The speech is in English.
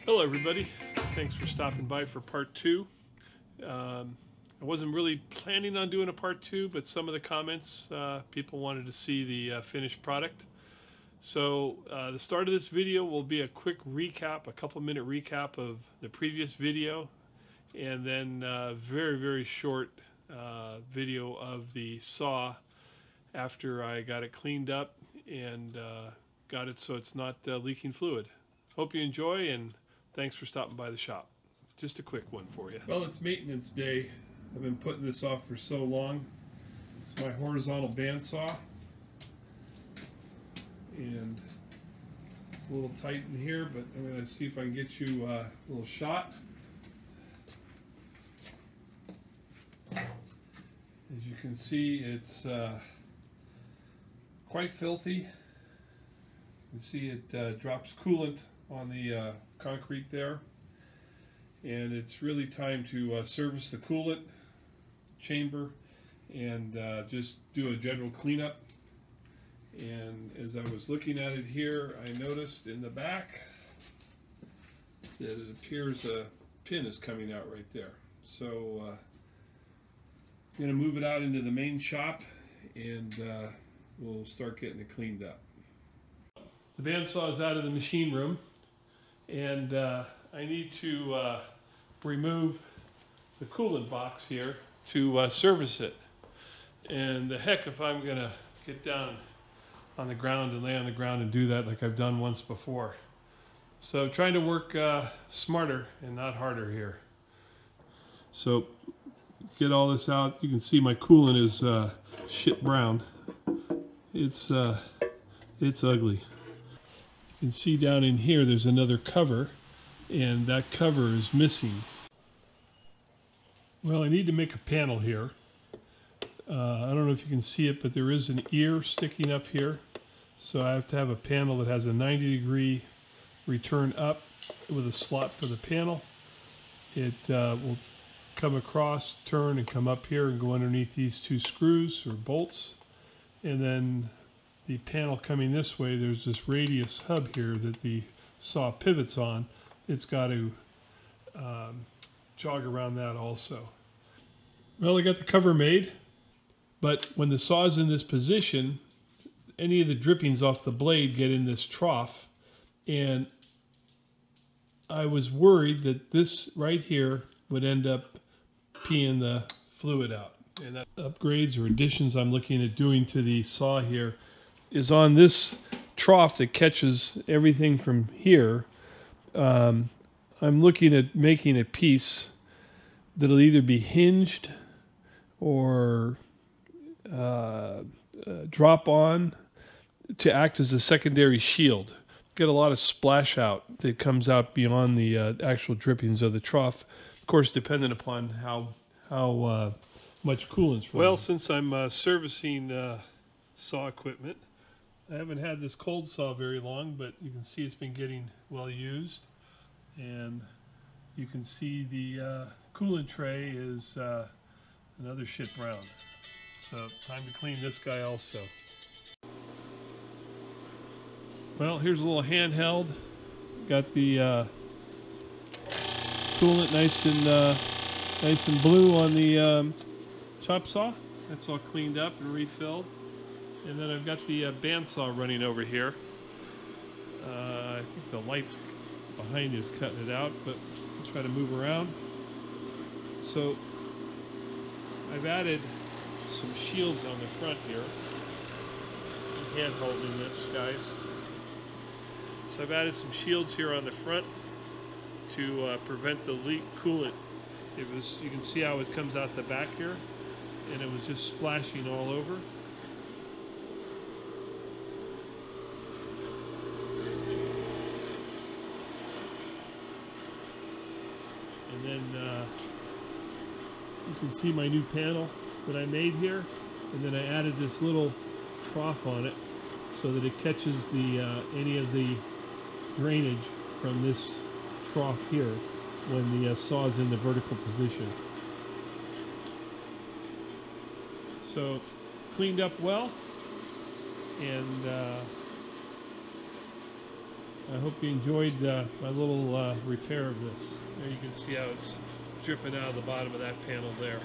Hello everybody, thanks for stopping by for part two. I wasn't really planning on doing a part two, but some of the comments, people wanted to see the finished product. So the start of this video will be a quick recap, a couple-minute recap of the previous video, and then a very short video of the saw after I got it cleaned up and got it so it's not leaking fluid. Hope you enjoy, and thanks for stopping by the shop. Just a quick one for you. Well, it's maintenance day. I've been putting this off for so long. It's my horizontal bandsaw, and it's a little tight in here, but I'm going to see if I can get you a little shot. As you can see, it's quite filthy. You can see it drops coolant on the concrete there, and it's really time to service the coolant chamber and just do a general cleanup. And as I was looking at it here, I noticed in the back that it appears a pin is coming out right there. So I'm going to move it out into the main shop, and we'll start getting it cleaned up. The bandsaw is out of the machine room, and I need to remove the coolant box here to service it. And the heck if I'm going to get down on the ground and lay on the ground and do that like I've done once before. So trying to work smarter and not harder here. So get all this out. You can see my coolant is shit brown. It's ugly. You can see down in here there's another cover, and that cover is missing. Well, I need to make a panel here. I don't know if you can see it, but there is an ear sticking up here. So I have to have a panel that has a 90-degree return up with a slot for the panel. It will come across, turn, and come up here and go underneath these two screws or bolts. And then the panel coming this way, there's this radius hub here that the saw pivots on. It's got to jog around that also. Well, I got the cover made, but when the saw is in this position, any of the drippings off the blade get in this trough, and I was worried that this right here would end up peeing the fluid out. And that upgrades or additions I'm looking at doing to the saw here is on this trough that catches everything from here. I'm looking at making a piece that'll either be hinged or drop on to act as a secondary shield. Get a lot of splash out that comes out beyond the actual drippings of the trough. Of course, dependent upon how much coolant's running. Well, since I'm servicing saw equipment, I haven't had this cold saw very long, but you can see it's been getting well used, and you can see the coolant tray is another shit brown. So time to clean this guy also. Well, here's a little handheld. Got the coolant nice and blue on the chop saw. That's all cleaned up and refilled. And then I've got the bandsaw running over here. I think the lights behind you is cutting it out, but I'll try to move around. So I've added some shields on the front here. I'm hand holding this, guys. So I've added some shields here on the front to prevent the leak coolant. You can see how it comes out the back here, and it was just splashing all over. And then you can see my new panel that I made here, and then I added this little trough on it so that it catches the any of the drainage from this trough here when the saw is in the vertical position. So cleaned up well, and I hope you enjoyed my little repair of this. There you can see how it's dripping out of the bottom of that panel there.